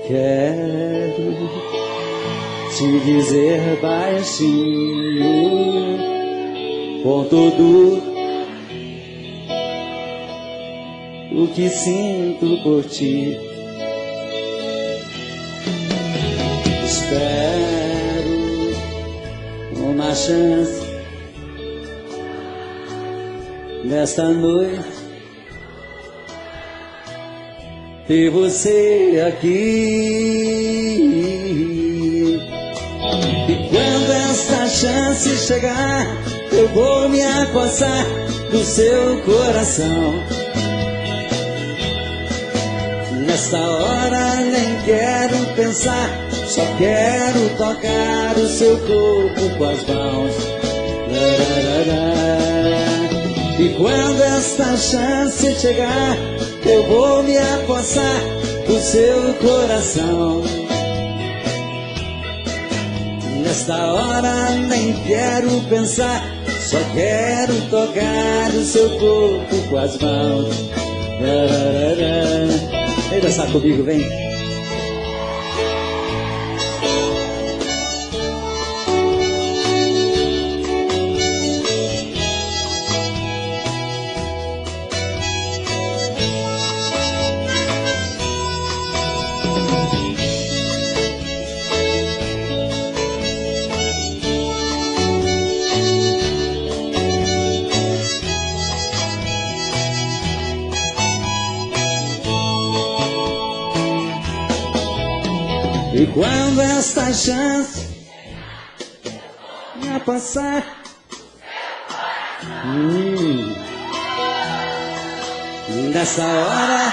Quero te dizer baixinho, com tudo o que sinto por ti. Espero uma chance nesta noite, ter você aqui. E quando essa chance chegar, eu vou me apossar do seu coração. Nesta hora nem quero pensar, só quero tocar o seu corpo com as mãos. E quando esta chance chegar, eu vou me apossar do seu coração. Nesta hora nem quero pensar, só quero tocar o seu corpo com as mãos. Vem dançar comigo, vem. E quando esta chance me passar, nessa hora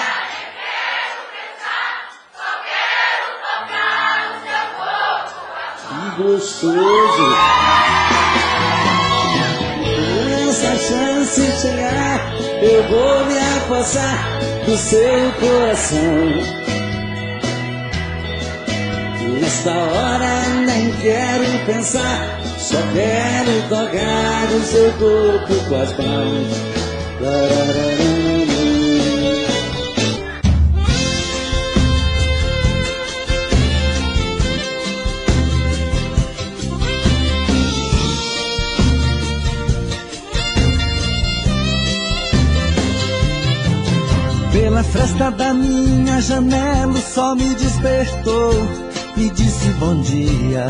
que gostoso. Quando essa chance chegar, eu vou me apossar do seu coração. Nesta hora nem quero pensar, só quero tocar o seu corpo com as mãos. Pela fresta da minha janela o sol me despertou, me disse bom dia.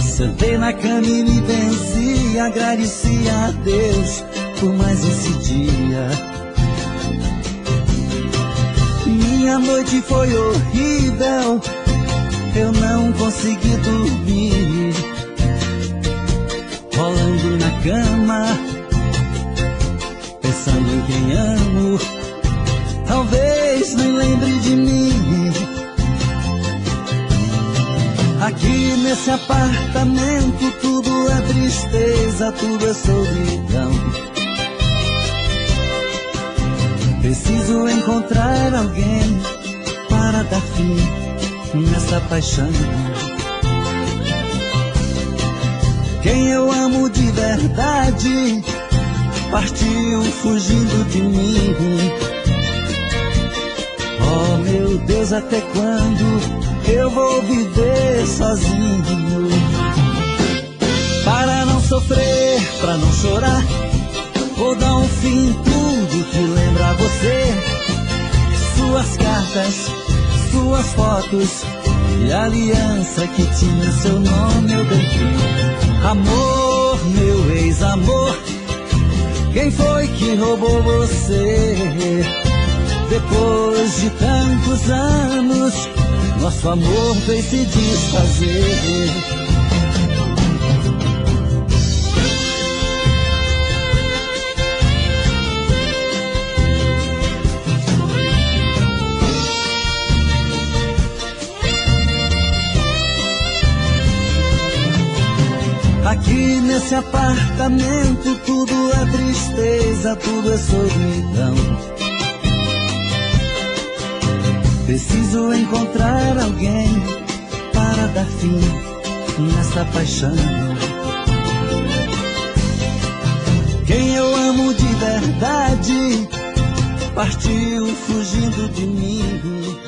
Sentei na cama e me venci, agradeci a Deus por mais esse dia. Minha noite foi horrível, eu não consegui dormir, rolando na cama, pensando em quem amo. Talvez nem lembre de mim. Aqui nesse apartamento tudo é tristeza, tudo é solidão. Preciso encontrar alguém para dar fim nessa paixão. Quem eu amo de verdade partiu fugindo de mim. Oh meu Deus, até quando eu vou viver sozinho? Para não sofrer, pra não chorar, vou dar um fim em tudo que lembra você. Suas cartas, suas fotos e a aliança que tinha seu nome eu deixei. Amor, meu ex-amor, quem foi que roubou você? Depois de tantos anos, nosso amor veio se desfazer. Aqui nesse apartamento tudo é tristeza, tudo é solidão. Preciso encontrar alguém para dar fim nessa paixão. Quem eu amo de verdade partiu fugindo de mim.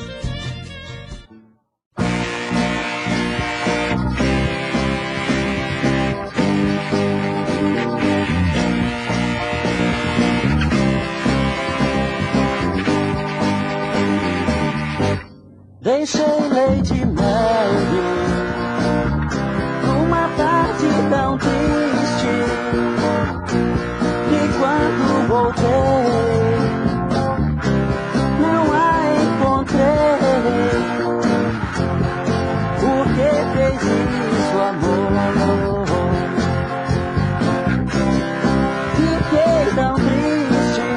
Deixei Lady Mary numa tarde tão triste, e quando voltei não a encontrei. Por que fez isso, amor? Fiquei tão triste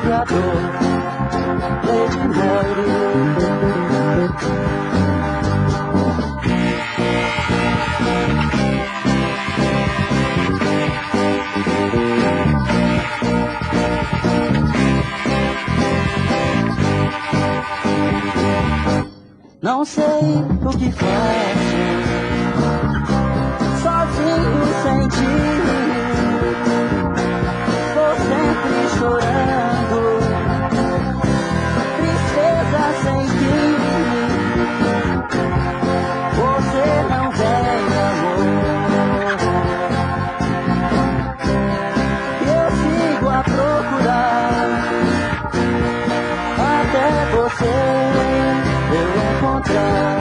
e a dor, Lady Mary. Não sei o que faço, sozinho sem ti. Estou sempre chorando, tristeza sem fim. Você não vem, amor, eu sigo a procurar até você eu encontrar.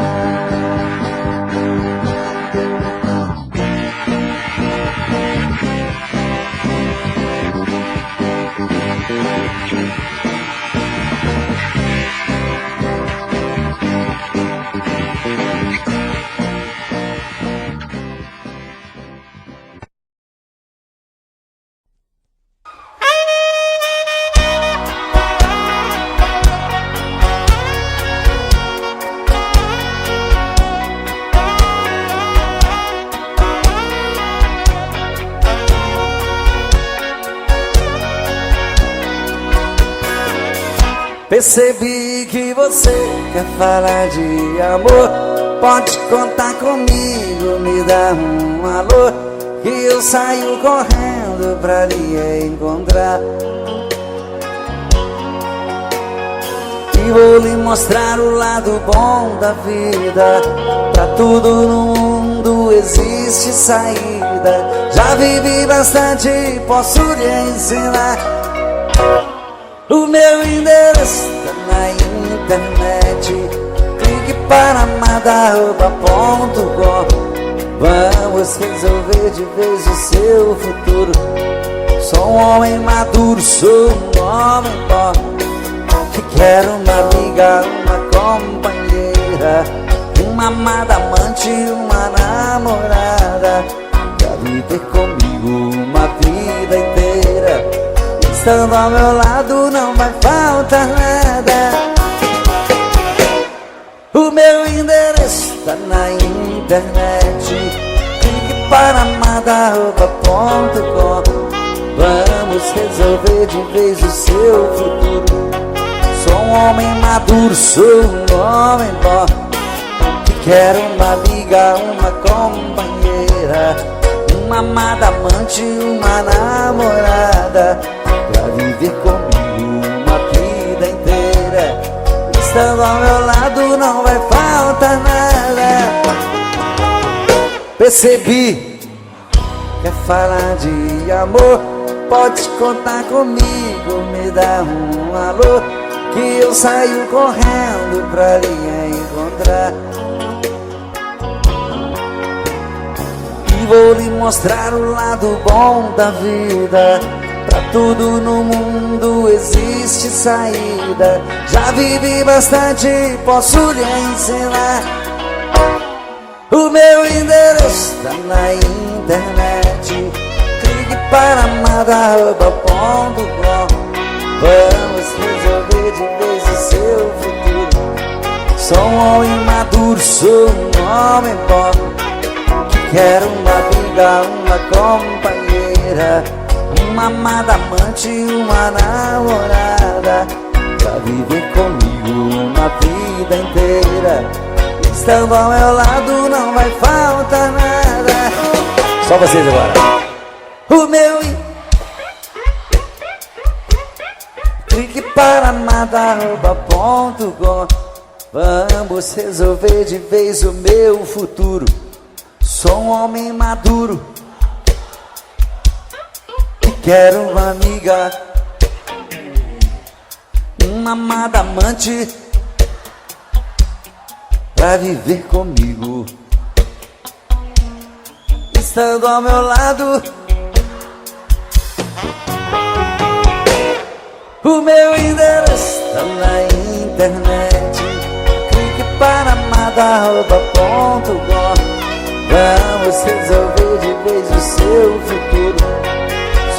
Percebi que você quer falar de amor. Pode contar comigo, me dá um alô, que eu saio correndo pra lhe encontrar. E vou lhe mostrar o lado bom da vida. Pra tudo no mundo existe saída. Já vivi bastante, posso lhe ensinar. O meu endereço tá na internet. Clique para madarroba.com. Vamos resolver de vez o seu futuro. Sou um homem maduro, sou um homem bom, que quero uma amiga, uma companheira, uma amada amante, uma namorada, pra viver comigo uma vida inteira. Estando ao meu lado não vai faltar nada. O meu endereço tá na internet. Clique para madarroba.com. Vamos resolver de vez o seu futuro. Sou um homem maduro, sou um homem bom, que quero uma amiga, uma companheira, uma amada amante, uma namorada, pra viver comigo uma vida inteira. Estando ao meu lado não vai faltar nada. Percebi, quer falar de amor, pode contar comigo, me dá um alô, que eu saio correndo pra lhe encontrar. E vou lhe mostrar o lado bom da vida. Pra tudo no mundo existe saída. Já vivi bastante, posso lhe ensinar. O meu endereço tá na internet. Clique para madarroba.com. Vamos resolver de vez o seu futuro. Sou um homem maduro, sou um homem bom, que quero uma amiga, uma companheira, uma amada amante, uma namorada, pra viver comigo uma vida inteira. Estando ao meu lado não vai faltar nada. Só vocês agora. O meu clique paramada@com. Vamos resolver de vez o meu futuro. Sou um homem maduro e quero uma amiga, uma amada amante pra viver comigo. Estando ao meu lado, o meu endereço tá na internet. Clique paramada@com. Vamos resolver de vez o seu futuro.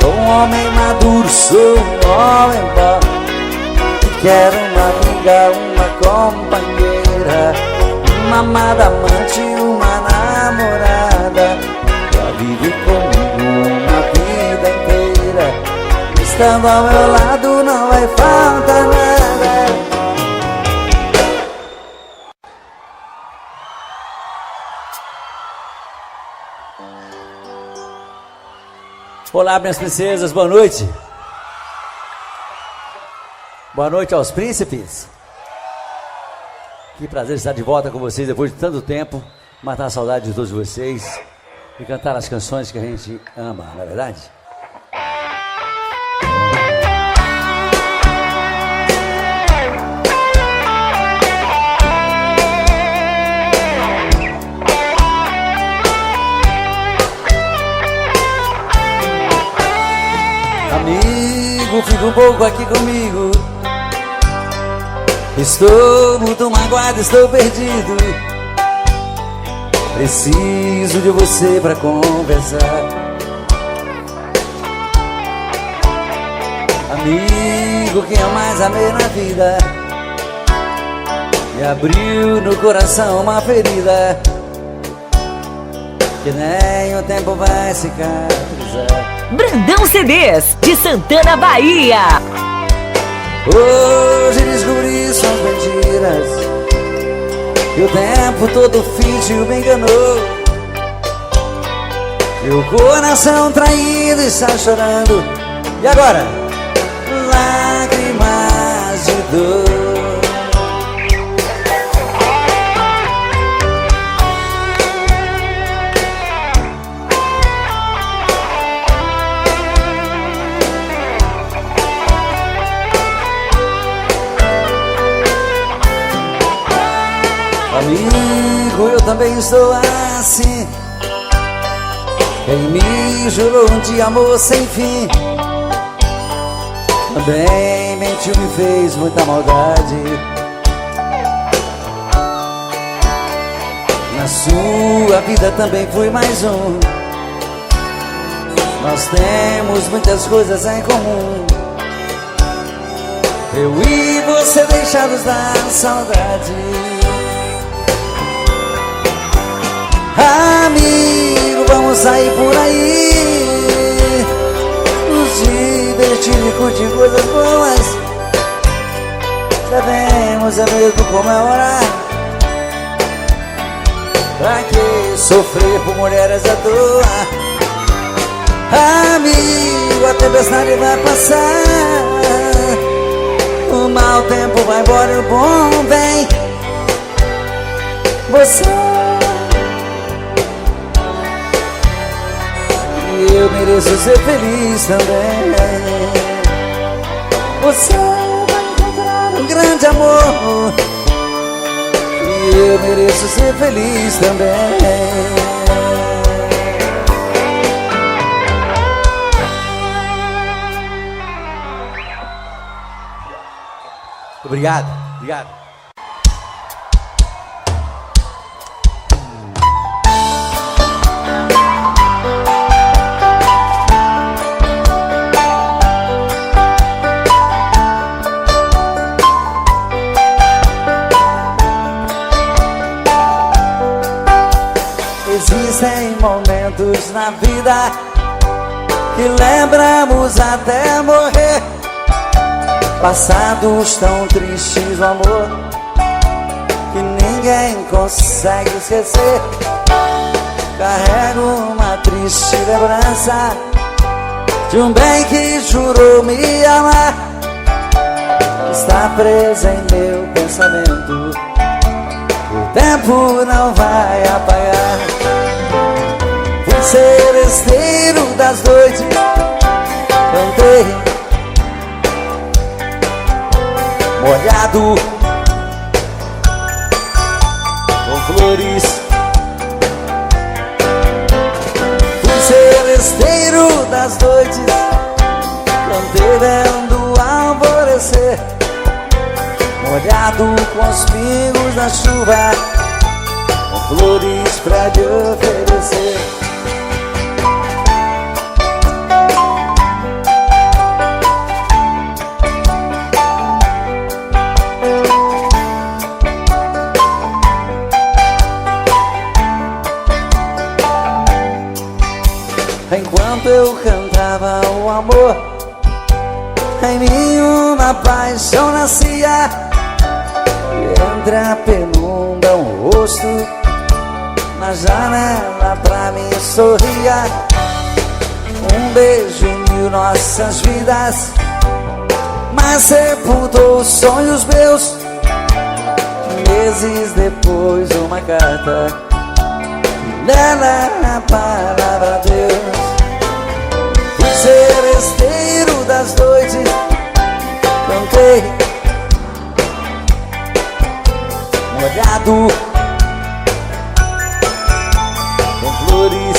Sou um homem maduro, sou um homem bom que quero uma amiga, uma companheira, uma amada amante, uma namorada pra viver comigo uma vida inteira. Estando ao meu lado não vai faltar nada. Olá, minhas princesas, boa noite. Boa noite aos príncipes. Que prazer estar de volta com vocês depois de tanto tempo, matar a saudade de todos vocês e cantar as canções que a gente ama, não é verdade? Amigo, fica um pouco aqui comigo. Estou muito magoado, estou perdido. Preciso de você pra conversar. Amigo, quem eu mais amei na vida me abriu no coração uma ferida que nem o tempo vai cicatrizar. Brandão CDs, de Santana, Bahia. Hoje descobri suas mentiras, que o tempo todo fingiu, me enganou. Meu coração traído está chorando. E agora? Lágrimas de dor. Amigo, eu também estou assim. Quem me jurou de amor sem fim também mentiu, me fez muita maldade. Na sua vida também fui mais um. Nós temos muitas coisas em comum. Eu e você deixados da saudade. Amigo, vamos sair por aí, nos divertir e curtir coisas boas. Devemos é mesmo comemorar. Pra que sofrer por mulheres à toa? Amigo, a tempestade vai passar, o mau tempo vai embora e o bom vem. Você e eu mereço ser feliz também. Você vai encontrar um grande amor e eu mereço ser feliz também. Obrigado, obrigado. Existem momentos na vida que lembramos até morrer, passados tão tristes do amor que ninguém consegue esquecer. Carrego uma triste lembrança de um bem que jurou me amar está presa em meu pensamento. O tempo não vai apagar. Fui seresteiro das noites, cantei molhado com flores. Fui seresteiro das noites, cantei vendo o alvorecer, molhado com os pingos da chuva, com flores pra te oferecer. Enquanto eu cantava o amor, em mim uma paixão nascia. E entre a penumbra um rosto na janela pra mim sorria. Um beijo uniu nossas vidas, mas sepultou os sonhos meus. Meses depois uma carta, nela a palavra Deus. Fui seresteiro das noites, cantei molhado com flores.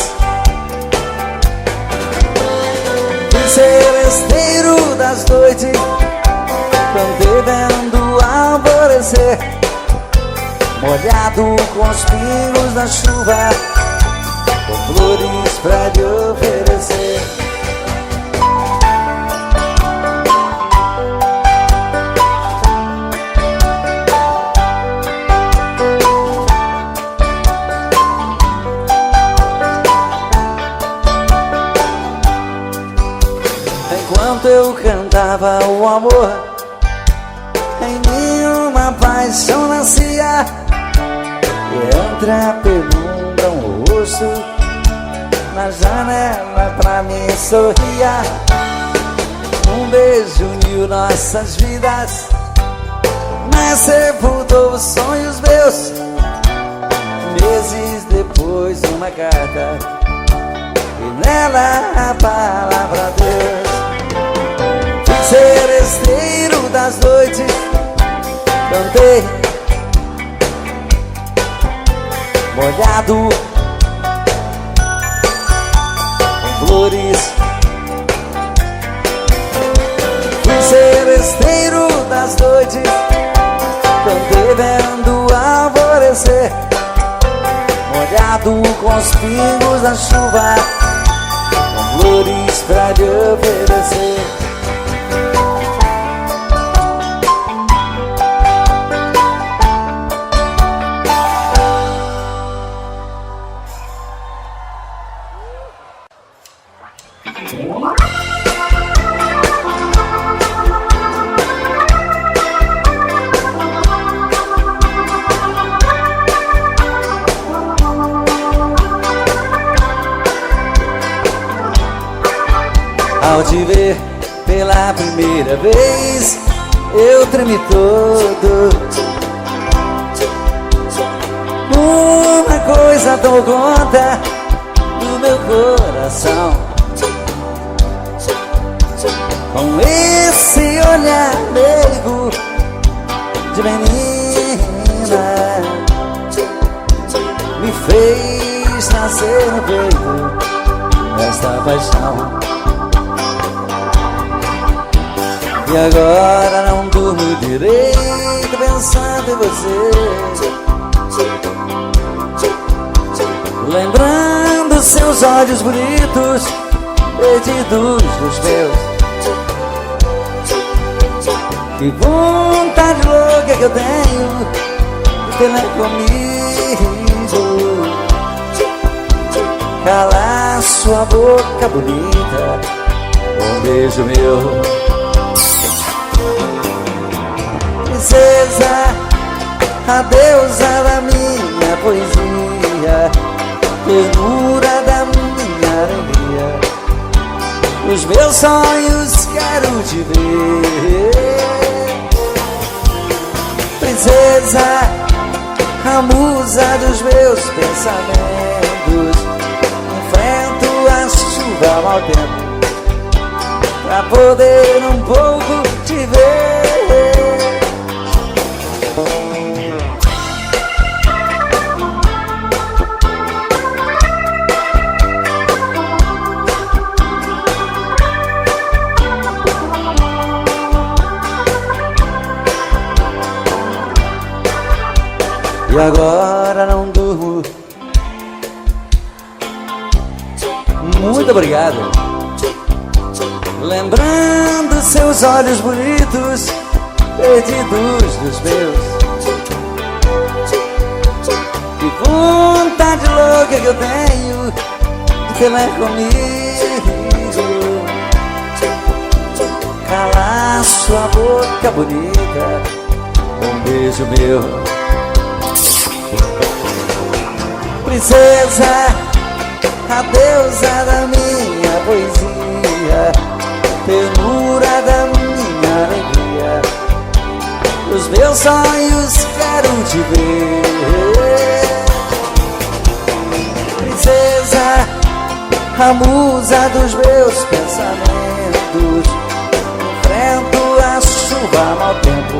Fui seresteiro das noites, cantei vendo o alvorecer, molhado com os pingos da chuva, com flores pra te oferecer. Enquanto eu cantava o amor, em mim uma paixão nascia. E entre a penumbra um rosto na janela pra mim sorria. Um beijo uniu nossas vidas, mas sepultou os sonhos meus. Meses depois uma carta, e nela a palavra Deus. Fui seresteiro das noites, cantei molhado com flores. Fui seresteiro das noites, cantei vendo o alvorecer, molhado com os pingos da chuva, com flores pra te oferecer. Ao te ver pela primeira vez, eu tremi todo. Uma coisa tomou conta do meu coração, com esse olhar meigo de menina, me fez nascer no peito esta paixão. E agora não durmo direito pensando em você, lembrando seus olhos bonitos perdidos dos meus. Que vontade louca que eu tenho de ter comigo, calar sua boca bonita, um beijo meu. Princesa, a deusa da minha poesia, ternura da minha alegria, nos meus sonhos quero te ver. Princesa, a musa dos meus pensamentos, enfrento a chuva ao mau tempo pra poder um pouco te ver. E agora não durmo. Muito obrigado. Lembrando seus olhos bonitos, perdidos dos meus. Que vontade louca que eu tenho de ter mais comigo. Calar sua boca bonita, um beijo meu. Princesa, a deusa da minha poesia, ternura da minha alegria, os meus sonhos quero te ver. Princesa, a musa dos meus pensamentos, enfrento a chuva ao mau tempo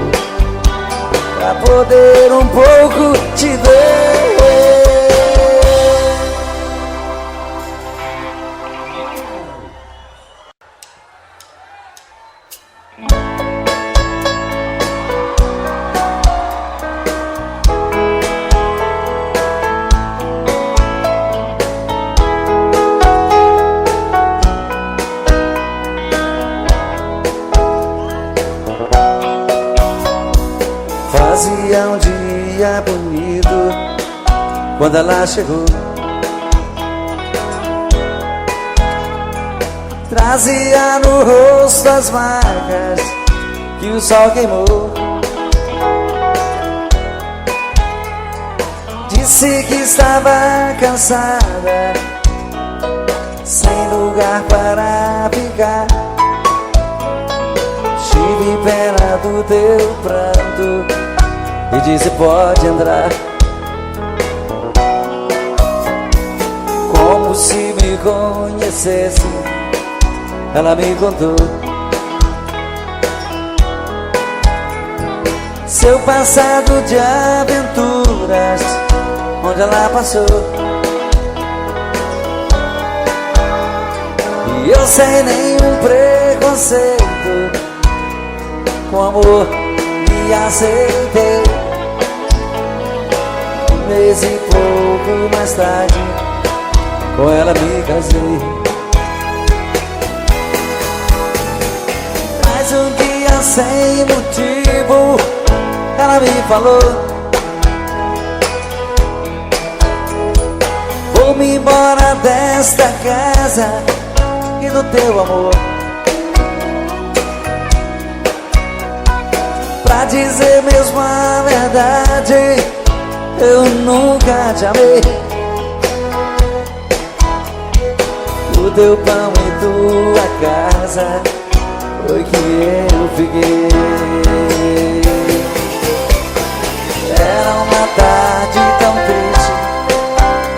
pra poder um pouco te ver. Fazia um dia bonito quando ela chegou. Trazia no rosto as marcas que o sol queimou. Disse que estava cansada, sem lugar para ficar. Tive pena do teu pranto e disse pode entrar. Como se me conhecesse, ela me contou seu passado de aventuras, onde ela passou. E eu sem nenhum preconceito, com amor me aceitei. Um mês e pouco mais tarde, com ela me casei. Mas um dia sem motivo, ela me falou: vou-me embora desta casa e do teu amor. Pra dizer mesmo a verdade, eu nunca te amei. O teu pão e tua casa foi que eu fiquei. Era uma tarde tão triste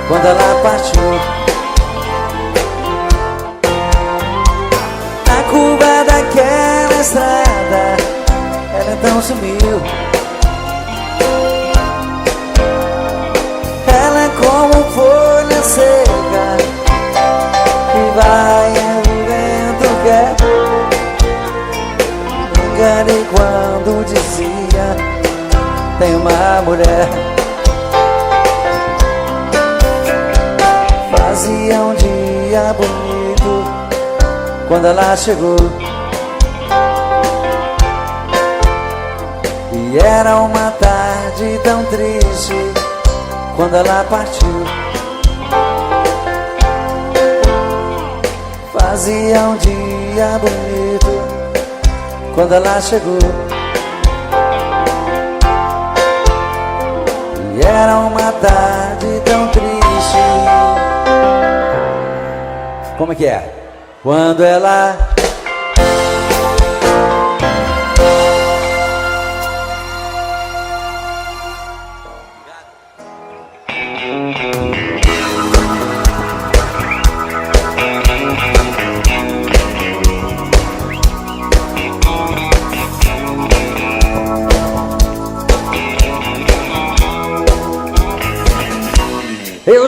quando ela partiu. Na curva daquela estrada, ela então sumiu. Ela é como folha seca que vai e o vento quer. Me enganei quando dizia tem uma mulher. Fazia um dia bonito quando ela chegou. E era uma tarde tão triste quando ela partiu. Fazia um dia bonito quando ela chegou. E era uma tarde tão triste. Como é que é? Quando ela...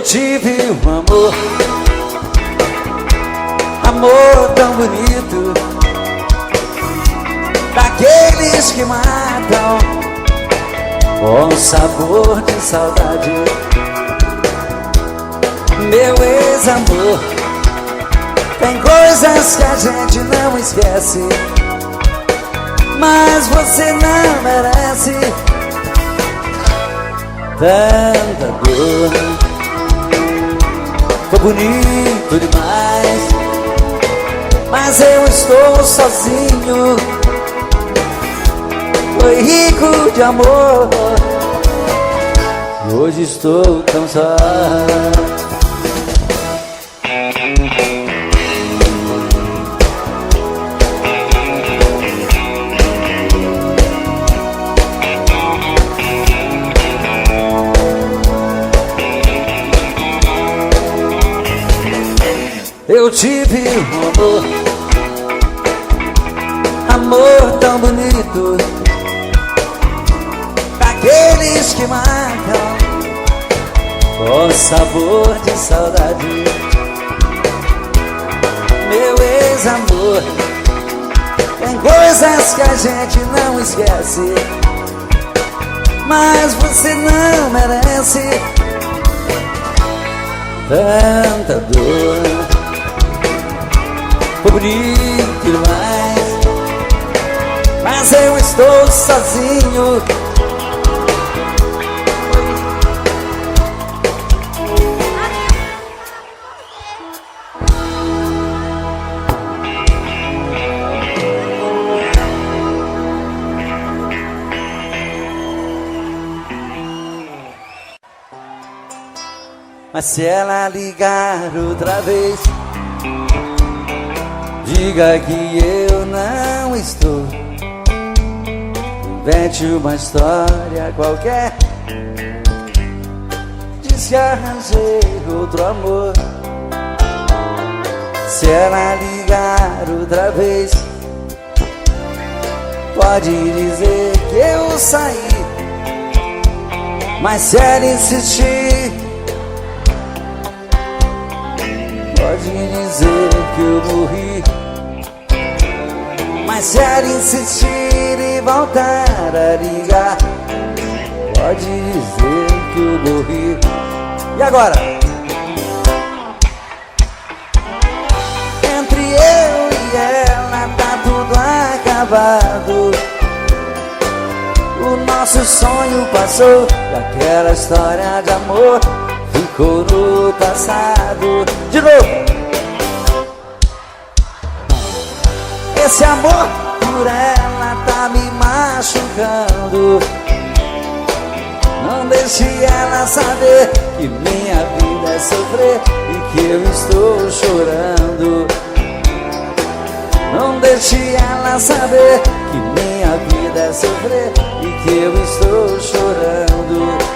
Eu tive um amor, amor tão bonito, daqueles que matam com sabor de saudade. Meu ex-amor, tem coisas que a gente não esquece, mas você não merece tanta dor. Foi bonito demais, mas eu estou sozinho. Foi rico de amor, e hoje estou tão só. Eu tive um amor, amor tão bonito, daqueles que matam com sabor de saudade. Meu ex-amor, tem coisas que a gente não esquece, mas você não merece tanta dor. Foi bonito demais, mas eu estou sozinho. Mas se ela ligar outra vez, diga que eu não estou. Invente uma história qualquer, diz que arranjei outro amor. Se ela ligar outra vez, pode dizer que eu saí. Mas se ela insistir, pode dizer que eu morri. Mas se ela insistir e voltar a ligar, pode dizer que eu morri. E agora? Entre eu e ela tá tudo acabado. O nosso sonho passou e aquela história de amor ficou no passado. De novo! Esse amor por ela tá me machucando. Não deixe ela saber que minha vida é sofrer e que eu estou chorando. Não deixe ela saber que minha vida é sofrer e que eu estou chorando.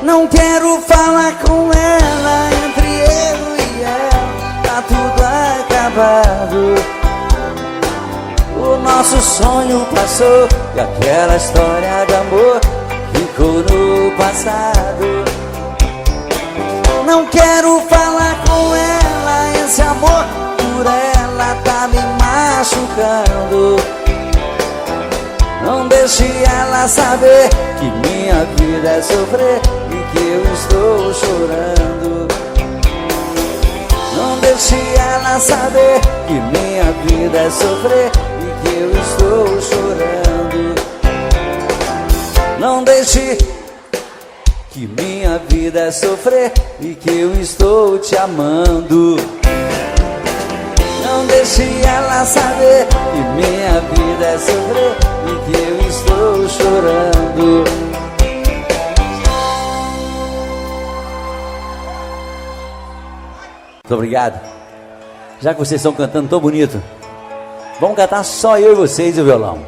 Não quero falar com ela, entre eu e ela tá tudo acabado. O nosso sonho passou e aquela história de amor ficou no passado. Não quero falar com ela, esse amor por ela tá me machucando. Não deixe ela saber que minha vida é sofrer e que eu estou chorando. Não deixe ela saber que minha vida é sofrer e que eu estou chorando. Não deixe que minha vida é sofrer e que eu estou te amando. Não deixe ela saber que minha vida é sofrer e que eu estou chorando. Muito obrigado. Já que vocês estão cantando tão bonito, vamos cantar só eu e vocês e o violão.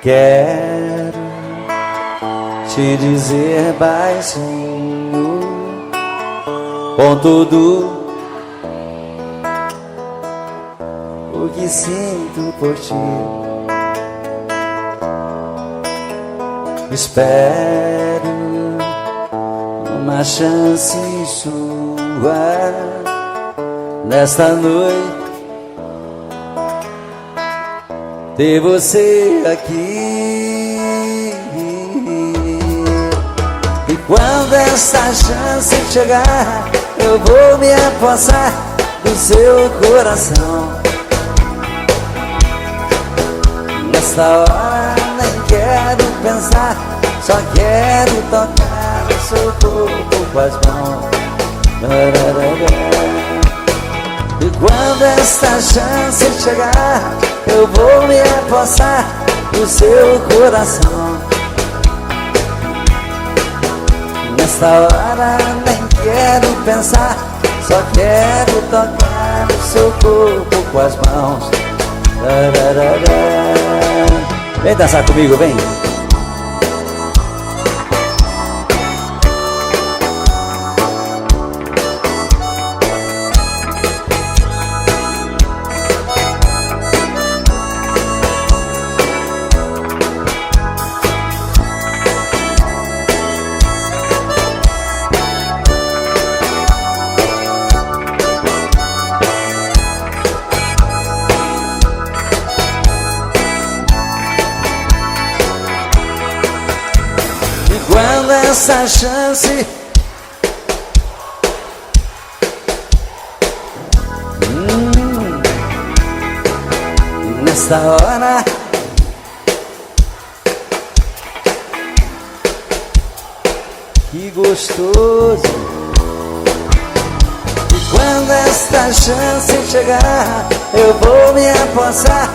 Quero te dizer baixinho, com tudo o que sinto por ti. Espero uma chance sua nesta noite, ter você aqui. E quando essa chance chegar, eu vou me apossar do seu coração. Nesta hora nem quero pensar, só quero tocar o seu corpo com as mãos. E quando esta chance chegar, eu vou me apossar do seu coração. Nesta hora nem quero pensar, só quero tocar o seu corpo com as mãos. Vem dançar comigo, vem. Quando essa chance nesta hora que gostoso. E quando esta chance chegar, eu vou me apossar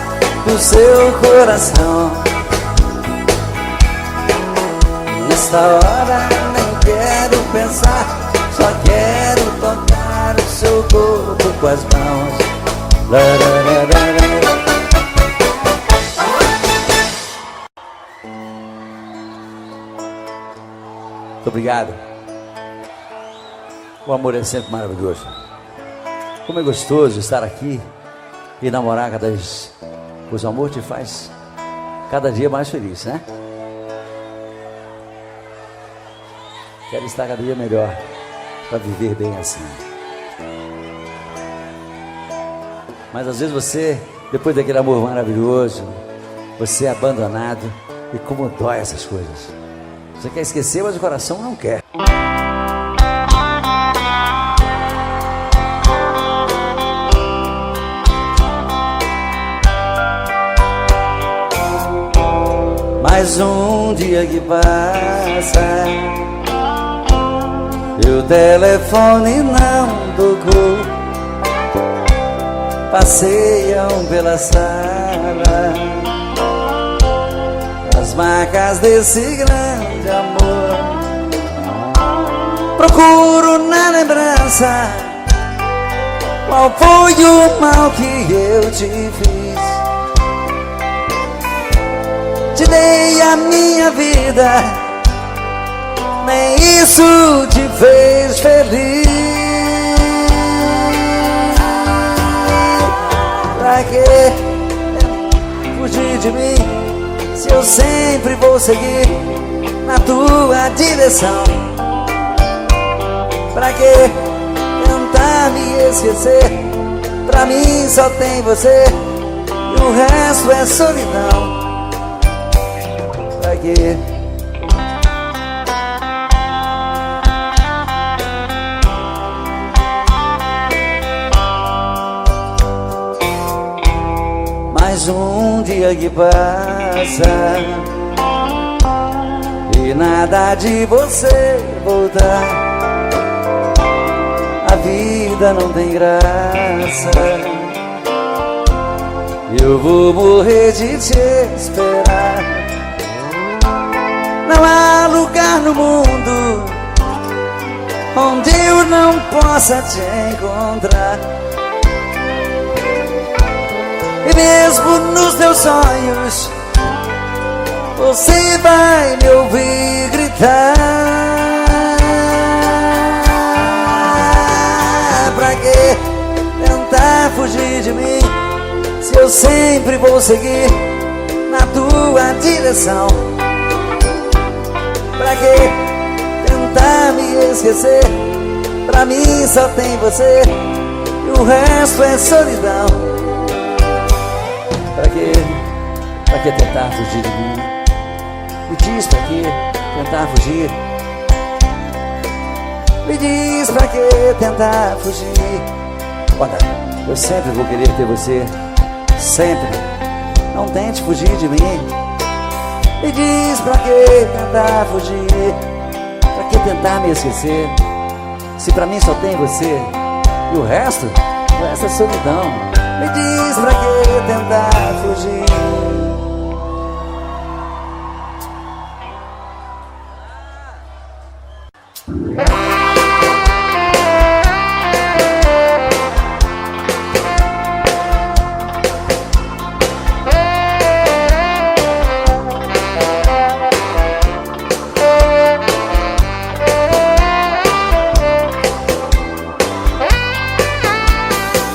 do seu coração. Nesta hora nem quero pensar, só quero tocar o seu corpo com as mãos. Muito obrigado. O amor é sempre maravilhoso. Como é gostoso estar aqui e namorar cada vez. Pois o amor te faz cada dia mais feliz, né? Quero estar cada dia melhor para viver bem assim. Mas às vezes você, depois daquele amor maravilhoso, você é abandonado. E como dói essas coisas. Você quer esquecer, mas o coração não quer. Mais um dia que passa, e o telefone não tocou. Passeiam pela sala as marcas desse grande amor. Procuro na lembrança qual foi o mal que eu te fiz. Te dei a minha vida, nem isso te fez feliz. Pra que fugir de mim, se eu sempre vou seguir na tua direção? Pra que tentar me esquecer? Pra mim só tem você e o resto é solidão. Pra que? Mais um dia que passa e nada de você voltar. A vida não tem graça, eu vou morrer de te esperar. Não há lugar no mundo onde eu não possa te encontrar. E mesmo nos teus sonhos você vai me ouvir gritar. Pra que tentar fugir de mim, se eu sempre vou seguir na tua direção? Pra que tentar me esquecer? Pra mim só tem você e o resto é solidão. Pra que tentar fugir de mim? Me diz pra que tentar fugir. Me diz pra que tentar fugir. Olha, eu sempre vou querer ter você, sempre. Não tente fugir de mim. Me diz pra que tentar fugir. Pra que tentar me esquecer, se pra mim só tem você e o resto é solidão. Me diz pra que tentar fugir.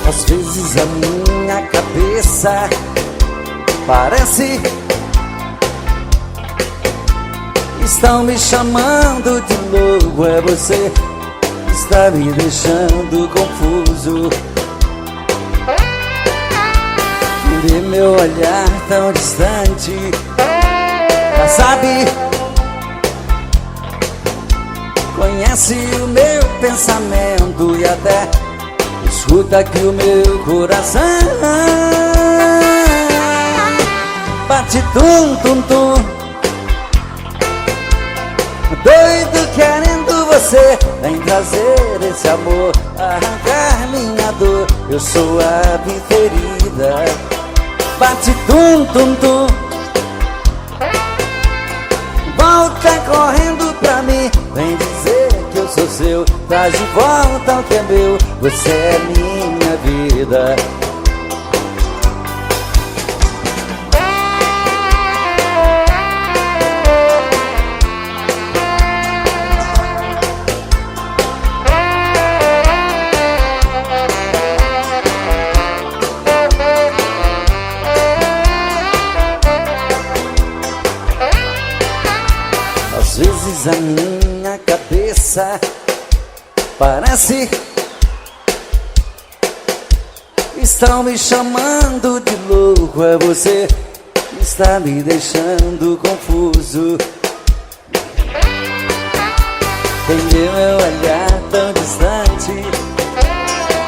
Às vezes a minha cabeça parece estão me chamando de novo. É você que está me deixando confuso. Vê meu olhar tão distante, já sabe, conhece o meu pensamento e até escuta aqui o meu coração. Bate tum tum tum, doido querendo você. Vem trazer esse amor, arrancar minha dor. Eu sou a preferida. Bate tum tum tum, volta correndo pra mim. Vem dizer que eu sou seu, traz de volta o que é meu. Você é minha vida. Às vezes a minha cabeça parece estão me chamando de louco. É você que está me deixando confuso. Quem vê meu olhar tão distante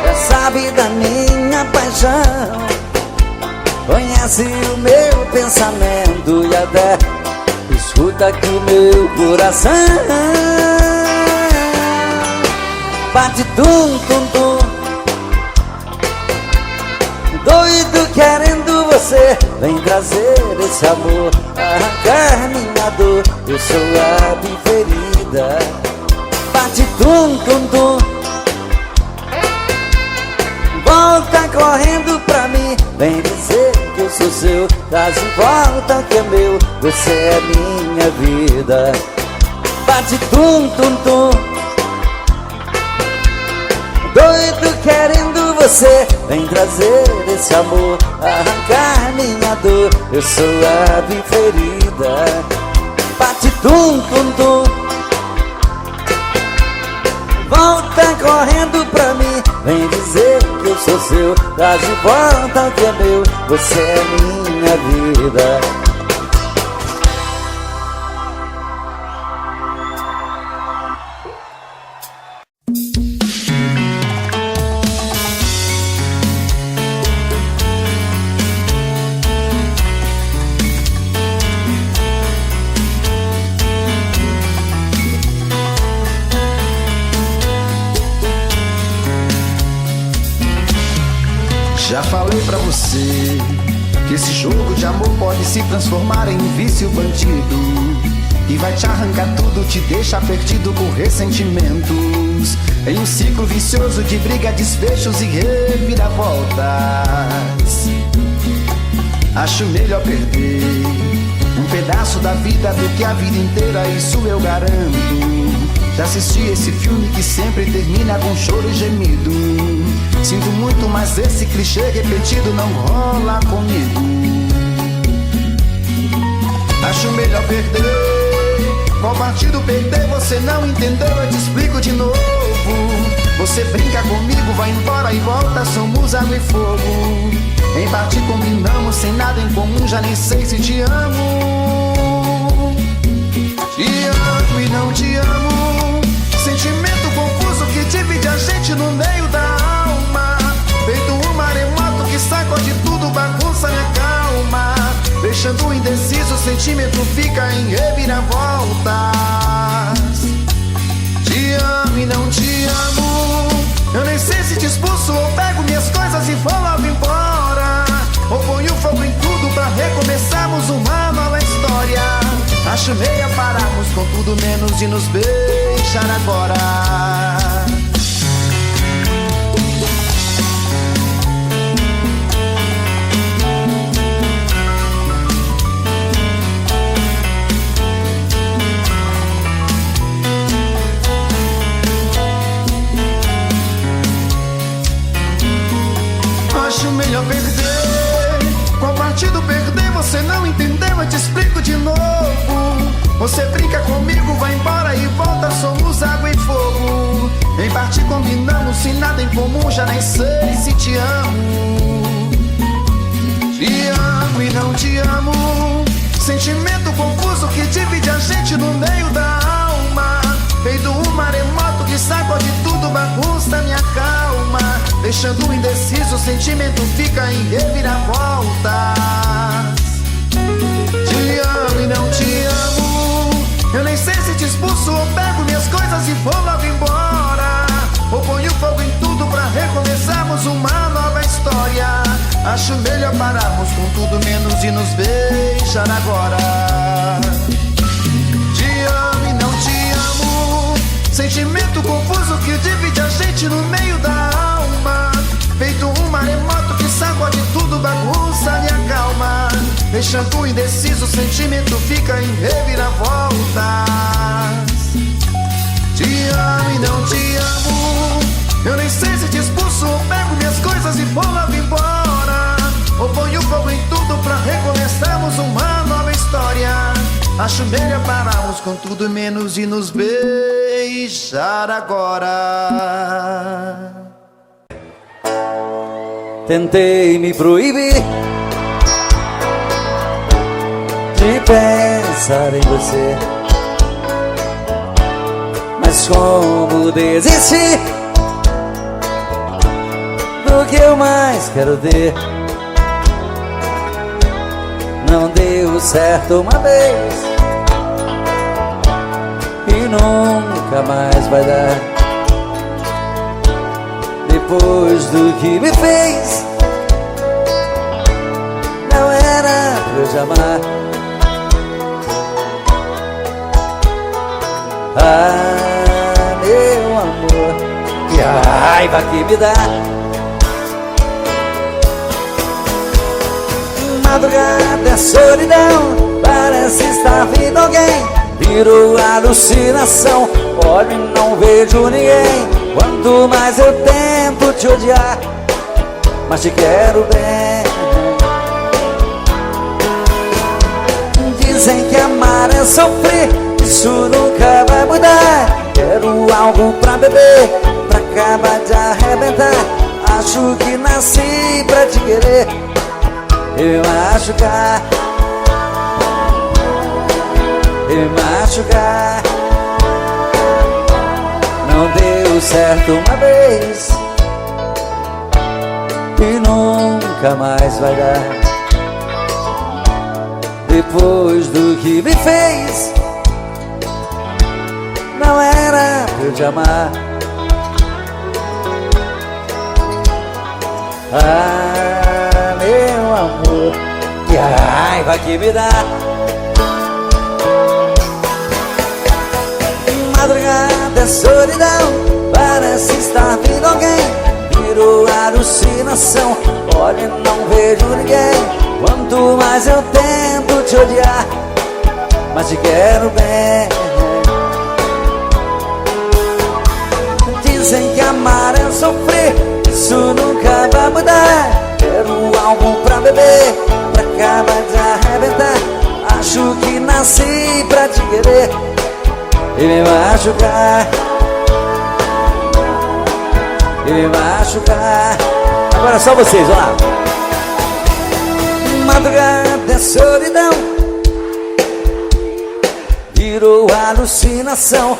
já sabe da minha paixão, conhece o meu pensamento e até escuta aqui o meu coração. Bate tum tum tum, doido querendo você. Vem trazer esse amor, arrancar minha dor. Eu sou a preferida. Bate tum tum tum, volta correndo pra mim. Vem dizer que eu sou seu, traz de volta o que é meu. Você é minha vida. Bate tum tum tum, doido querendo você. Vem trazer esse amor, arrancar minha dor. Eu sou a preferida. Bate tum tum tum, volta correndo pra mim. Vem dizer que eu sou seu, traz de volta o que é meu. Você é minha vida. Já falei pra você que esse jogo de amor pode se transformar em vício bandido, e e vai te arrancar tudo, te deixa perdido por ressentimentos, em um ciclo vicioso de briga, desfechos e reviravoltas. Acho melhor perder um pedaço da vida do que a vida inteira, isso eu garanto. Já assisti esse filme que sempre termina com choro e gemido. Sinto muito, mas esse clichê repetido não rola comigo. Acho melhor perder. Qual partido perder? Você não entendeu, eu te explico de novo. Você brinca comigo, vai embora e volta, somos água e fogo. Em parte combinamos, sem nada em comum, já nem sei se te amo. Te amo e não te amo, sentimento confuso que divide a gente no meio da alma. Feito um maremoto que sacode tudo, bagunça minha calma. Deixando indeciso, o sentimento fica em reviravoltas. Te amo e não te amo, eu nem sei se te expulso ou pego minhas coisas e vou logo embora, ou ponho fogo em tudo pra recomeçarmos uma nova história. Acho meia pararmos com tudo menos de nos beijar agora. Acho melhor perder. Qual partido perder? Você não entendeu, eu te explico de novo. Você brinca comigo, vai embora e volta, somos água e fogo. Em parte combinamos, sem nada em comum, já nem sei se te amo. Te amo e não te amo, sentimento confuso que divide a gente no meio da alma. Feito um maremoto que sacode tudo, bagunça minha calma. Deixando indeciso, o sentimento fica em reviravoltas. Te amo e não te amo, eu nem sei se te expulso ou pego minhas coisas e vou logo embora, ou ponho fogo em tudo pra recomeçarmos uma nova história. Acho melhor pararmos com tudo menos de nos beijar agora. Te amo e não te amo, sentimento confuso que divide a gente no meio da alma. Feito um maremoto que sacode tudo, bagunça minha calma. Deixando indeciso, o sentimento fica em reviravoltas. Te amo e não te amo, eu nem sei se te expulso ou pego minhas coisas e vou logo embora, ou ponho fogo em tudo pra recomeçarmos uma nova história. Acho melhor pararmos com tudo menos de nos beijar agora. Tentei me proibir de pensar em você, mas como desistir do que eu mais quero ter? Não deu certo uma vez e nunca mais vai dar. Depois do que me fez, não era pra eu te amar. Ah, meu amor, que raiva que me dá. Madrugada é solidão, parece estar vindo alguém. Virou alucinação, olho e não vejo ninguém. Quanto mais eu tento te odiar, mas te quero bem. Dizem que amar é sofrer, isso nunca vai mudar. Quero algo pra beber, pra acabar de arrebentar. Acho que nasci pra te querer, eu machucar, eu machucar. Não deu certo uma vez e nunca mais vai dar. Depois do que me fez, não era pra eu te amar. Ah, meu amor, que raiva que me dá. Madrugada é solidão, parece estar vindo alguém. Virou alucinação, olha e não vejo ninguém. Quanto mais eu tento te odiar, mas te quero bem. Dizem que amar é sofrer, isso nunca vai mudar. Quero algo pra beber, pra acabar de arrebentar. Acho que nasci pra te querer e me machucar, e me machucar. Agora só vocês, vamos lá. Madrugada é solidão, virou alucinação.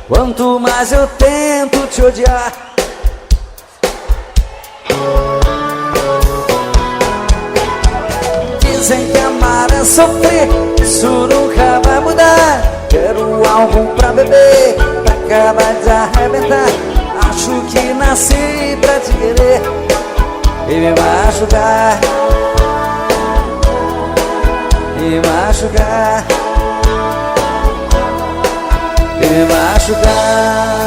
Quanto mais eu tento te odiar, dizem que amar é sofrer, isso nunca vai mudar. Quero algo pra beber, pra acabar de arrebentar. Acho que nasci pra te querer e me machucar, e me machucar, e me machucar.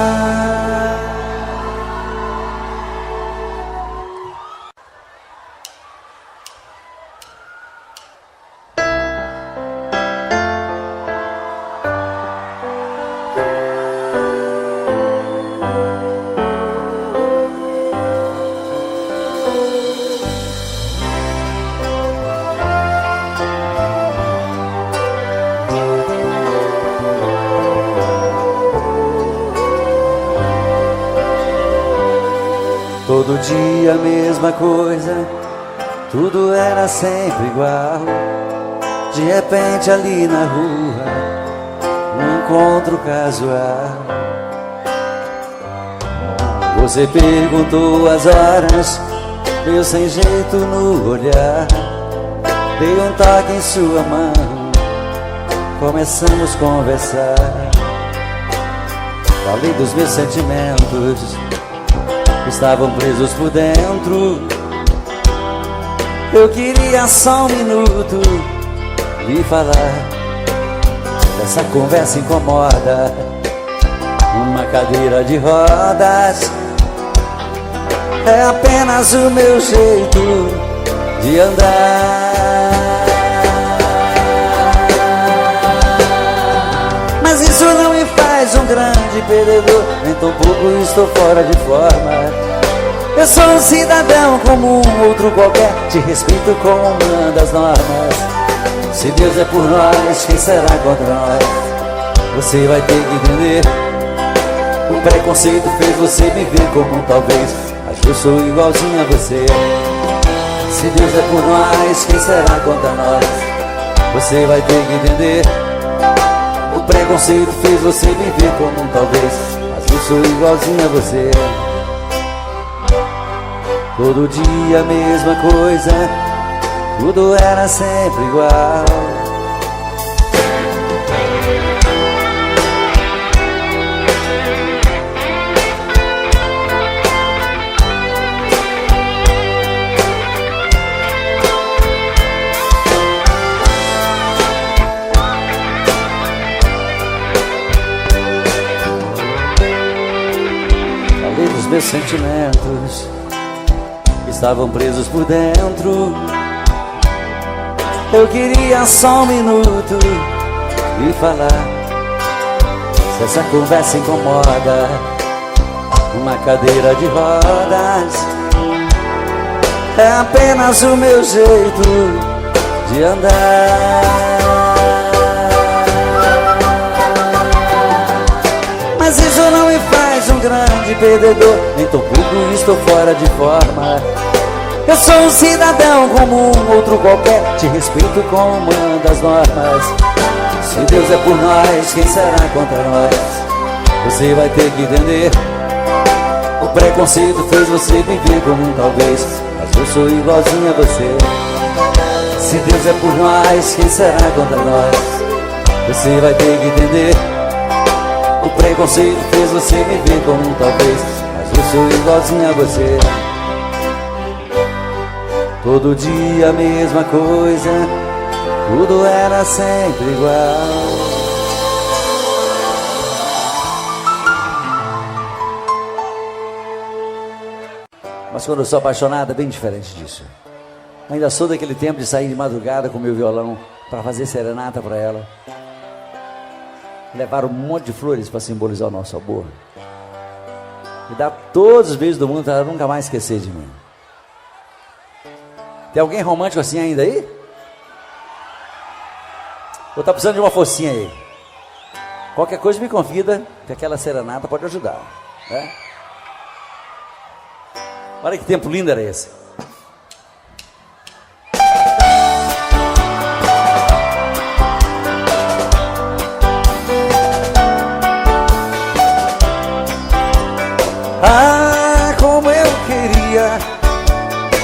Todo dia a mesma coisa, tudo era sempre igual. De repente ali na rua, um encontro casual. Você perguntou as horas, eu sem jeito no olhar. Dei um toque em sua mão, começamos a conversar. Falei dos meus sentimentos, estavam presos por dentro. Eu queria só um minuto lhe falar. Essa conversa incomoda, uma cadeira de rodas é apenas o meu jeito de andar. Mas isso não me faz um grande perdedor, nem tão pouco estou fora de forma. Eu sou um cidadão como um outro qualquer, te respeito como uma das normas. Se Deus é por nós, quem será contra nós? Você vai ter que entender. O preconceito fez você me ver como um talvez, mas eu sou igualzinho a você. Se Deus é por nós, quem será contra nós? Você vai ter que entender. O preconceito fez você me ver como um talvez, mas eu sou igualzinho a você. Todo dia a mesma coisa, tudo era sempre igual. Falei dos meus sentimentos, estavam presos por dentro. Eu queria só um minuto e falar. Se essa conversa incomoda, uma cadeira de rodas é apenas o meu jeito de andar. Mas isso não me faz um grande perdedor, nem tão pouco estou fora de forma. Eu sou um cidadão como um outro qualquer, te respeito como uma das normas. Se Deus é por nós, quem será contra nós? Você vai ter que entender. O preconceito fez você me ver como um talvez, mas eu sou igualzinho a você. Se Deus é por nós, quem será contra nós? Você vai ter que entender. O preconceito fez você me ver como um talvez, mas eu sou igualzinho a você. Todo dia a mesma coisa, tudo era sempre igual. Mas quando eu sou apaixonado é bem diferente disso. Ainda sou daquele tempo de sair de madrugada com meu violão para fazer serenata para ela. Levar um monte de flores para simbolizar o nosso amor. E dar todos os beijos do mundo para ela nunca mais esquecer de mim. Tem alguém romântico assim ainda aí? Ou tá precisando de uma focinha aí? Qualquer coisa me convida, que aquela serenata pode ajudar, né? Olha que tempo lindo era esse. Ah, como eu queria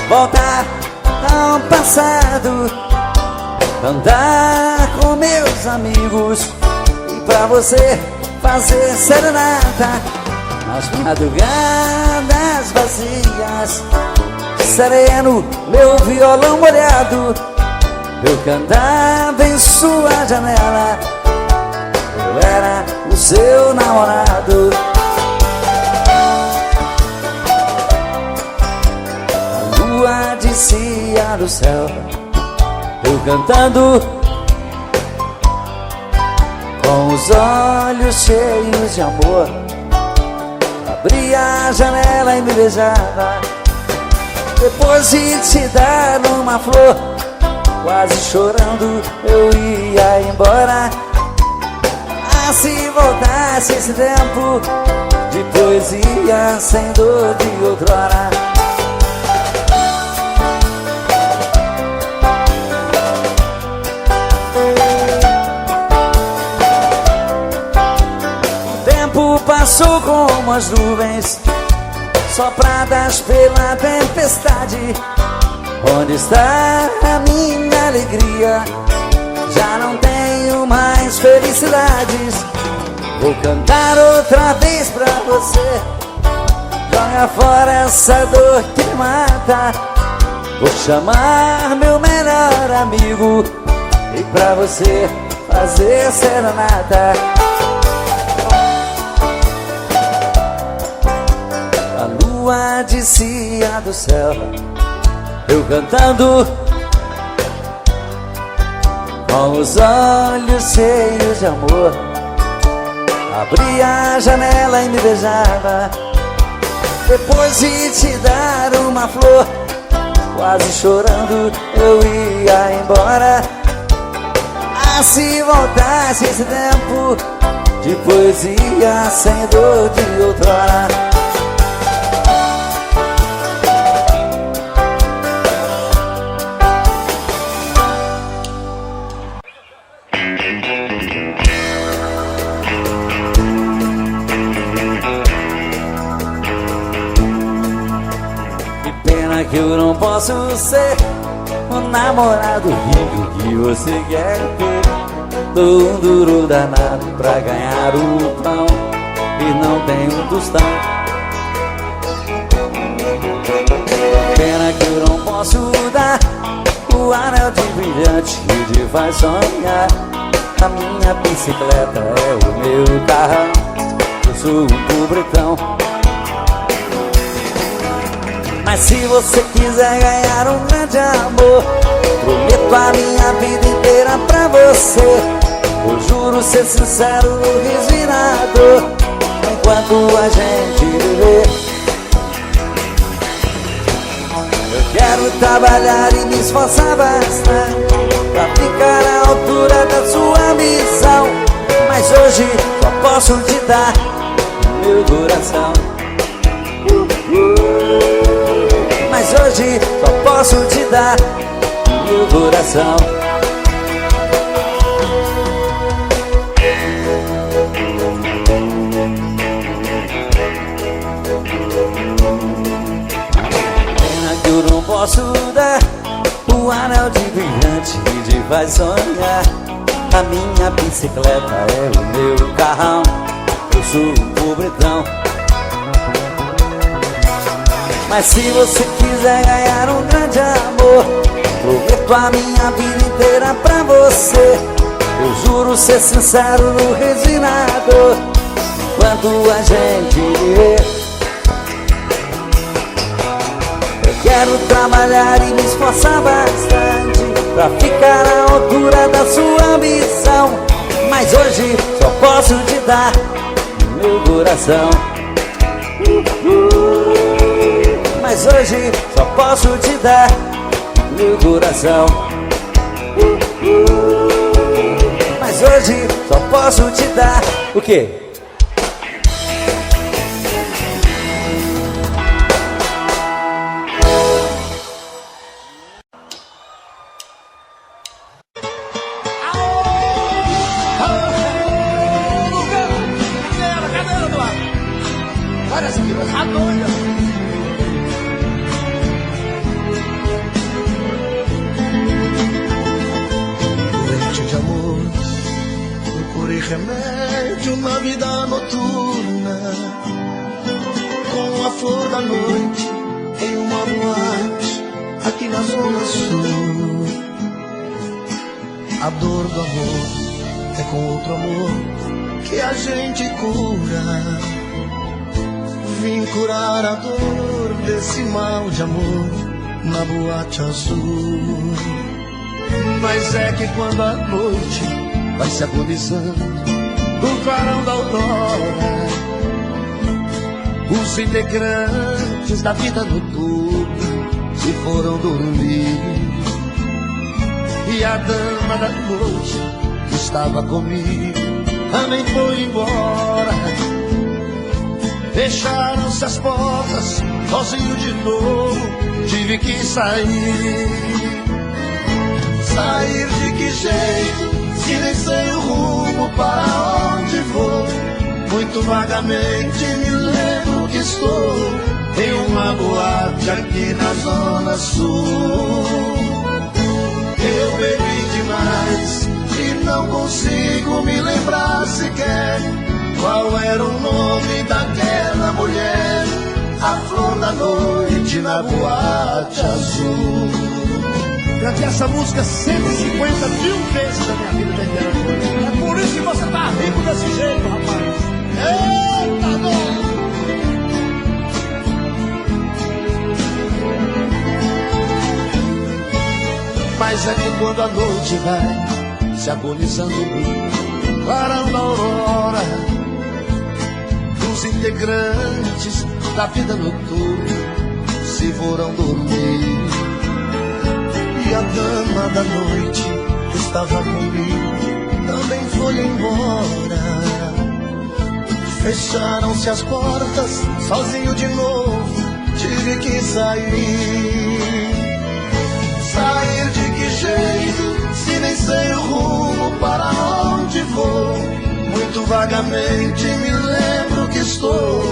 voltar ao passado, andar com meus amigos e pra você fazer serenata nas madrugadas vazias, sereno, meu violão molhado, eu cantava em sua janela, eu era o seu namorado. A lua descia do céu, eu cantando com os olhos cheios de amor, abria a janela e me beijava. Depois de te dar uma flor, quase chorando eu ia embora. Ah, se voltasse esse tempo de poesia sem dor de outrora. O tempo passou como as nuvens sopradas pela tempestade. Onde está a minha alegria? Já não tenho mais felicidades. Vou cantar outra vez pra você. Joga fora essa dor que me mata. Vou chamar meu melhor amigo e pra você fazer serenata. A lua descia do céu, eu cantando com os olhos cheios de amor, abria a janela e me beijava. Depois de te dar uma flor, quase chorando eu ia embora. Ah, se voltasse esse tempo de poesia sem dor de outrora. Que eu não posso ser o namorado rico que você quer ter. Dou um duro danado pra ganhar o pão e não tenho um tostão. Pena que eu não posso dar o anel de brilhante que te faz sonhar. A minha bicicleta é o meu carrão, eu sou um pobretão. Mas se você quiser ganhar um grande amor, prometo a minha vida inteira pra você. Eu juro ser sincero no riso e na dor, enquanto a gente viver. Eu quero trabalhar e me esforçar bastante pra ficar à altura da sua missão. Mas hoje só posso te dar o meu coração. Mas hoje só posso te dar meu coração. Pena que eu não posso dar o anel de brilhante que te faz sonhar. A minha bicicleta é o meu carrão, eu sou um pobretão. Mas se você quiser ganhar um grande amor, prometo a minha vida inteira pra você. Eu juro ser sincero no riso e na dor, enquanto a gente viver. Quero trabalhar e me esforçar bastante pra ficar à altura da sua ambição. Mas hoje só posso te dar meu coração. Mas hoje só posso te dar meu coração. Mas hoje só posso te dar o quê? Doente de amor, procurei remédio na vida noturna, com a flor da noite em uma boate aqui na zona sul. A dor do amor é com outro amor que a gente cura. Vim curar a dor desse mal de amor na boate azul. Mas é que quando a noite vai se agonizando no clarão da aurora, os integrantes da vida noturna se foram dormir. E a dama da noite que estava comigo também foi embora. Fecharam-se as portas, sozinho de novo, tive que sair. Sair de que jeito, se nem sei o rumo para onde vou. Muito vagamente me lembro que estou em uma boate aqui na zona sul. Eu bebi demais e não consigo me lembrar sequer qual era o nome daquela mulher, a flor da noite na boate azul. Cantei essa música 150 mil vezes na minha vida, tá entendendo? É por isso que você tá rico desse jeito, rapaz. Eita, dor! Mas é que quando a noite vai se agonizando no clarão da aurora, os integrantes da vida noturna se foram dormir. E a dama da noite que estava comigo também foi embora. Fecharam-se as portas, sozinho de novo, tive que sair. Sair de que jeito, se nem sei o rumo para onde vou. Muito vagamente me lembro que estou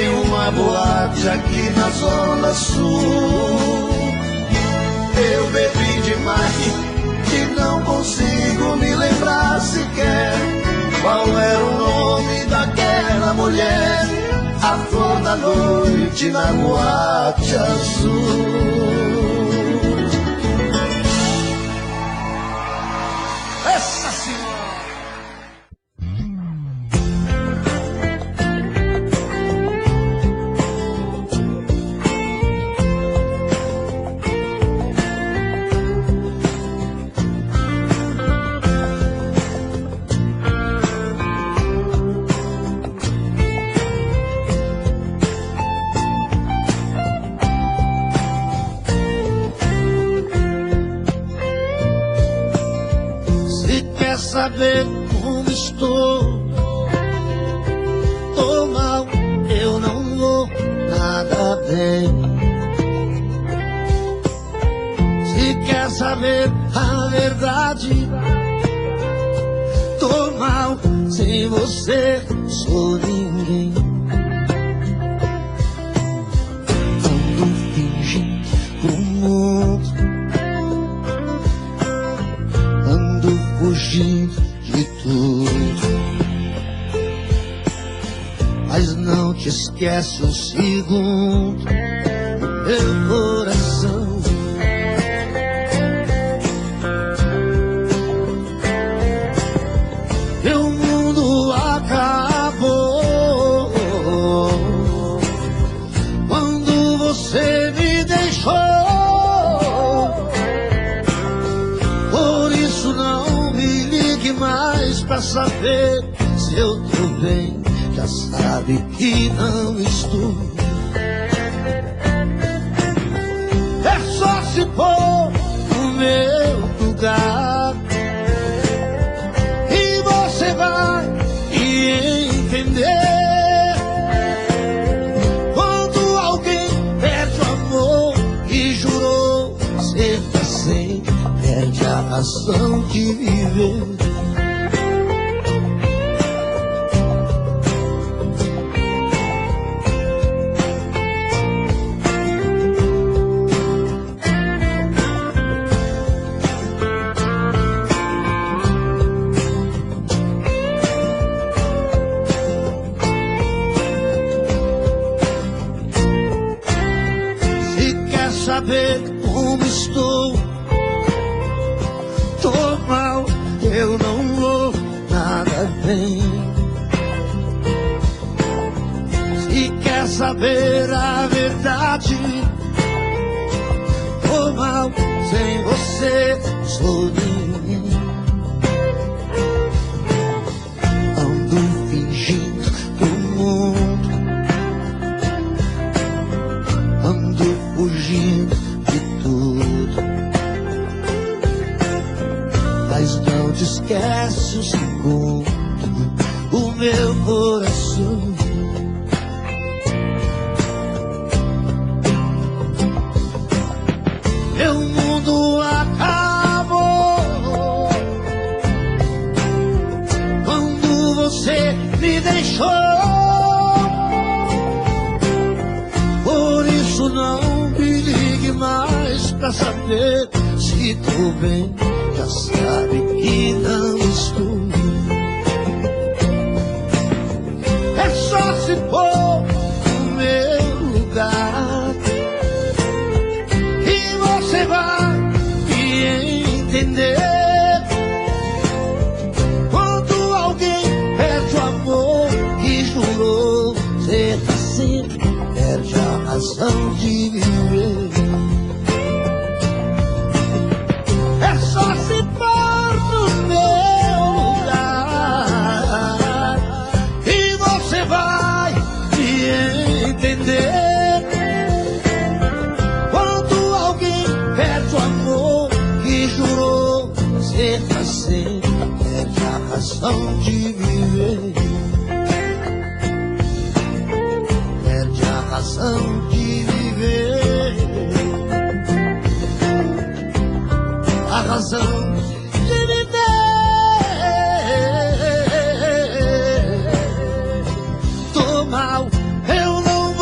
em uma boate aqui na zona sul. Eu bebi demais e não consigo me lembrar sequer qual era o nome daquela mulher, a flor da noite na boate azul. Essa senhora! Saber como estou, tô mal, eu não vou nada bem. Se quer saber a verdade, tô mal, sem você sou ninguém. Ando fingindo pro mundo, ando fugindo de tudo, mas não te esquece um segundo, meu coração. Meu mundo acabou quando você me deixou. mais pra saber se eu tô bem. Já sabe que não estou. É só se pôr no meu lugar e você vai entender. Quando alguém perde o amor e jurou ser pra sempre, perde a razão de viver. Saber como estou, tô mal, eu não vou nada bem. Se quer saber a verdade, tô mal, sem você sou ninguém. Ando fingindo pro mundo, ando fugindo de tudo, mas não te esquece um segundo o meu coração. Meu mundo acabou quando você me deixou. Por isso não me ligue mais pra saber se tô bem. Já sabe que não estou. É só se pôr no meu lugar e você vai me entender. Quando alguém perde o amor que jurou ser pra sempre, perde a razão de viver. É só se pôr no meu lugar e você vai me entender. Quando alguém perde o amor que jurou ser pra sempre, perde a razão de viver. Perde a razão de viver. A razão de viver. Tô mal, eu não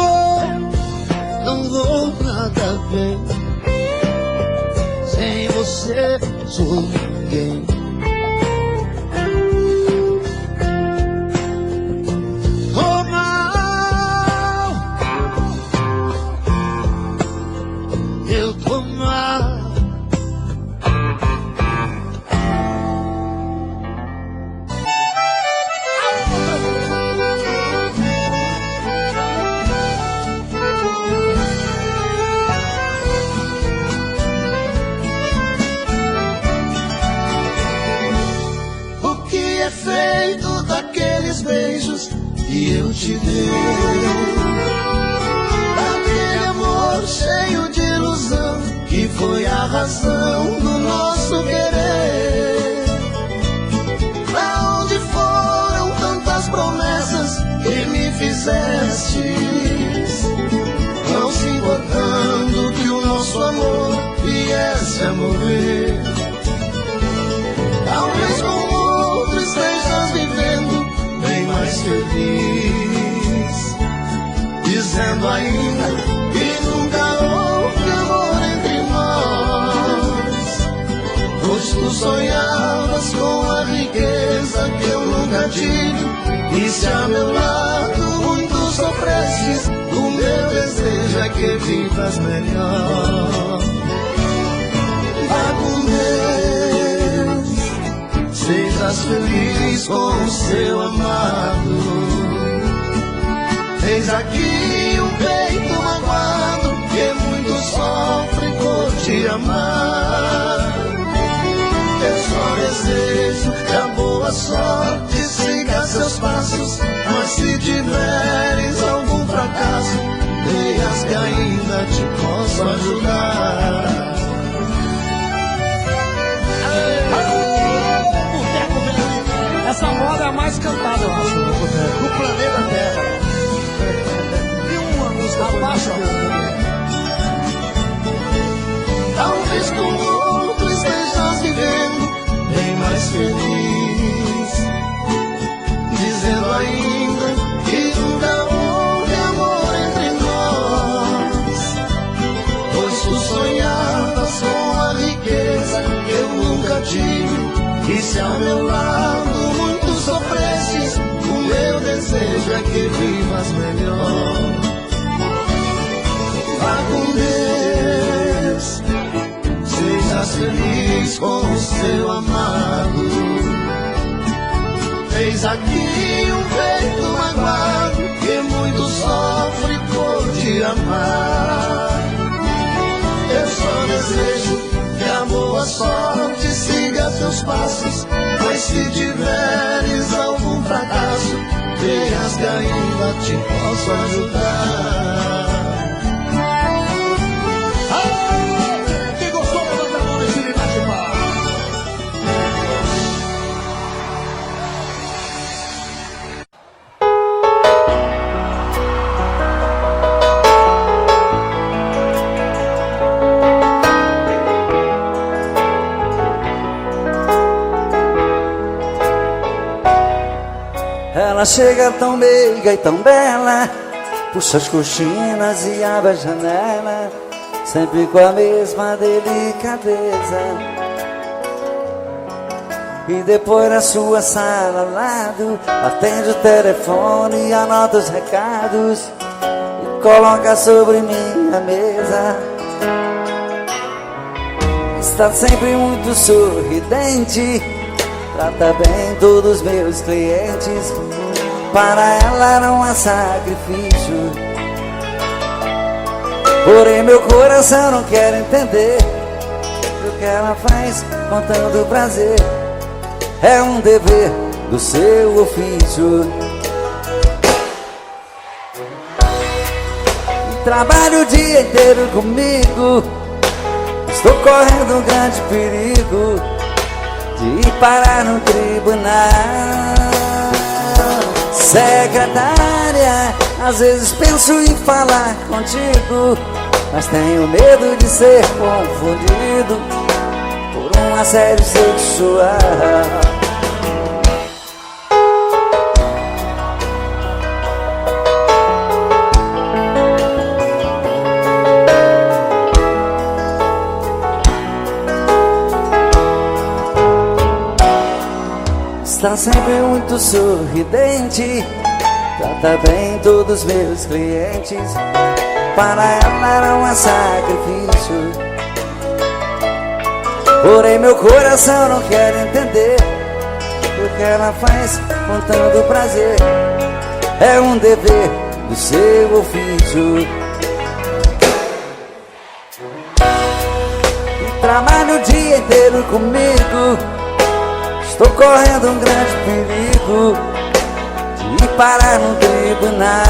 vou nada bem. Sem você sou ninguém. Tô mal, eu tô mal. Feito daqueles beijos que eu te dei, daquele amor cheio de ilusão que foi a razão do nosso querer. Pra onde foram tantas promessas que me fizestes, não se importando que o nosso amor viesse a morrer? Talvez com estejas vivendo bem mais feliz, dizendo ainda que nunca houve amor entre nós, pois tu sonhavas com a riqueza que eu nunca tive, e se a meu lado muito sofrestes, o meu desejo é que vivas melhor. Vá com Deus, sejas feliz com o seu amado. Eis aqui um peito magoado que muito sofre por te amar. Eu só desejo que a boa sorte siga seus passos, mas se tiveres algum fracasso, creias que ainda te posso ajudar. Boteco Velho. Essa moda é a mais cantada, eu acho, no boteco. Do planeta Terra. E uma música Abaixa. Talvez com outro estejas vivendo bem mais feliz, dizendo ainda que nunca houve amor entre nós, pois tu sonhavas com a riqueza que eu nunca tive, e se ao meu lado muito sofresses, o meu desejo é que vivas melhor. Vá com Deus, seja feliz com o seu amado. Fez aqui um peito magoado que muito sofre por te amar. Eu só desejo que a boa sorte siga teus passos, mas se tiveres algum fracasso, creias que ainda te posso ajudar. Quem gostou da banda mão e tira embaixo, pá. Ela chega tão meiga e tão bela, puxa as cortinas e abre a janela, sempre com a mesma delicadeza. E depois na sua sala ao lado, atende o telefone e anota os recados e coloca sobre minha mesa. Está sempre muito sorridente, trata bem todos os meus clientes, para ela não há sacrifício. Porém meu coração não quer entender o que ela faz com tanto prazer. É um dever do seu ofício. Trabalho o dia inteiro comigo, estou correndo um grande perigo de ir parar no tribunal. Secretária, às vezes penso em falar contigo, mas tenho medo de ser confundido por um assédio sexual. Está sempre muito sorridente, trata bem todos os meus clientes, para ela não há sacrifício. Porém meu coração não quer entender o que ela faz com tanto prazer. É um dever do seu ofício. E trabalha o dia inteiro comigo, estou correndo um grande perigo de ir parar no tribunal.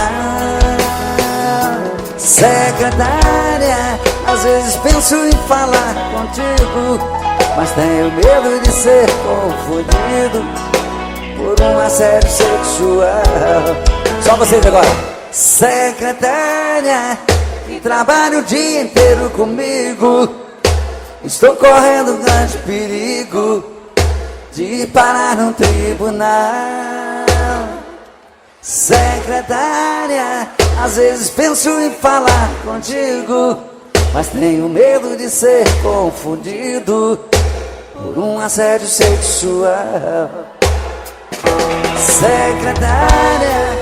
Secretária, às vezes penso em falar contigo, mas tenho medo de ser confundido por um assédio sexual. Só vocês agora. Secretária, que trabalha o dia inteiro comigo, estou correndo um grande perigo de ir parar no tribunal. Secretária, às vezes penso em falar contigo, mas tenho medo de ser confundido por um assédio sexual. Secretária,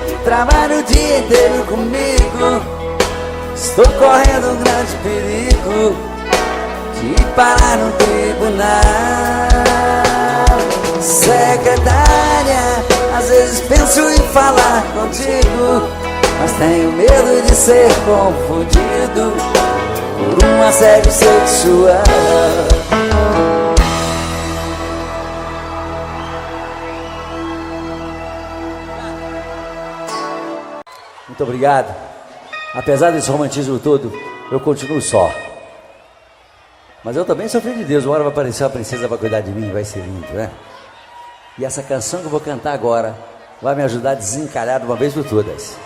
que trabalha o dia inteiro comigo, estou correndo um grande perigo de ir parar no tribunal. Secretária, às vezes penso em falar contigo, mas tenho medo de ser confundido por um assédio sexual. obrigado. Apesar desse romantismo todo, eu continuo só. Mas eu também sou filho de Deus. Uma hora vai aparecer uma princesa para cuidar de mim, vai ser lindo, né? E essa canção que eu vou cantar agora vai me ajudar a desencalhar de uma vez por todas.